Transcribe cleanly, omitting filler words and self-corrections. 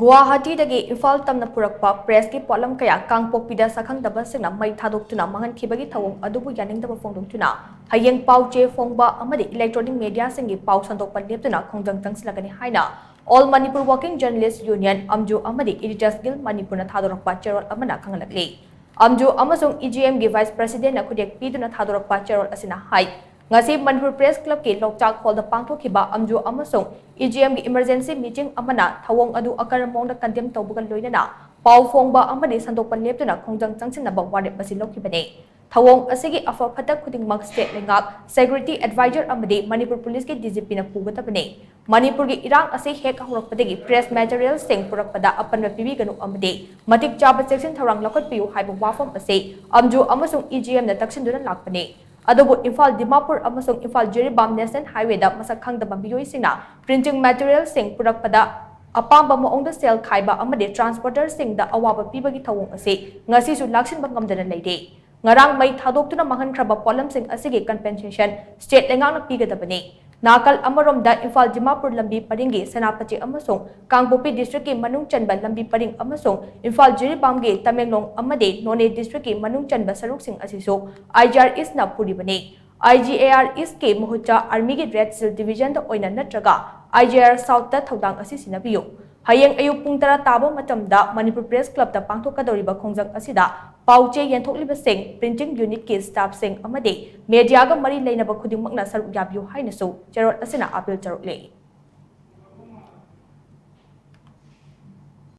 GUWAHATI DAGI IMPHAL TAMNA PURAKPA PRESS ki POTLAM kaya KANGPOKPI da SHAKHANGDABA singna mai THADOKTUNA MANG-HANKHIBA gi thawong adubu yaningdaba PHONGDOKTUNA Hayeng PAOCHE PHONGBA AMADI electronic media singi Pao Shandokpa Leptuna Khongjang Changshingadouri haina All Manipur Working Journalists Union AMJU AMADI Editors Guild Manipurna THADOKPA cherol amana khangalakli AMJU amasung EGM gi Vice President na khudek piduna THADOKPA cherol asina hai ngasi Manipur Press Club ki Lokchak Hall da pangthokhiba AMJU amasung EGM gi emergency meeting amana thawong adu akaramong da condemn tawbuga loinana Pao PHONGBA amadi Shandokpa Leptuna Khongjang Changshingadouri warep basi lokhibane thawong asigi afa phatak khudingmak state lengak security advisor amadi Manipur police ki DGP na pugatabane Manipur gi irang ase hek horakpadagi press material sing purakpada apanwa pibiganu amadi matik chaba section tharang lokot piu haibu wafam ase AMJU amasung EGM na takshinduna lakpane Adubu IMPHAL Dimapur amasung IMPHAL Jiribam National Highway da SHAKHANGDABA miyoi singna printing material sing purakpada apamba moongda sel khaiba amade transporter sing da awaba pibagi thawong ase ngasi su laksinba ngamdana leide ngarang mai THADOKTUNA MANGHANKHIBA POTLAM sing asigi compensation state lengakna pigadabane nakal amarom da IMPHAL Dimapur lambi paringi Senapachi amasung KANGPOKPI district ki manung chanba lambi paring amasung IMPHAL Jiribam gi Tamenglong amade None district ki manung chanba saruk sing asisu IGR is na puribane IGAR is ke muhucha army ki red seal division da oina natraga IGR south da thodang asi sinabiyo Hayeng ayuk pung tara tabo matamda Manipur Press Club da pangthokadoriba Khongjang asida PAOCHE yenthokliba sing printing unit ki staff sing amade media ga mari leinaba khudingmakna saruk yabiyo hainasu cherot asina appeal charokle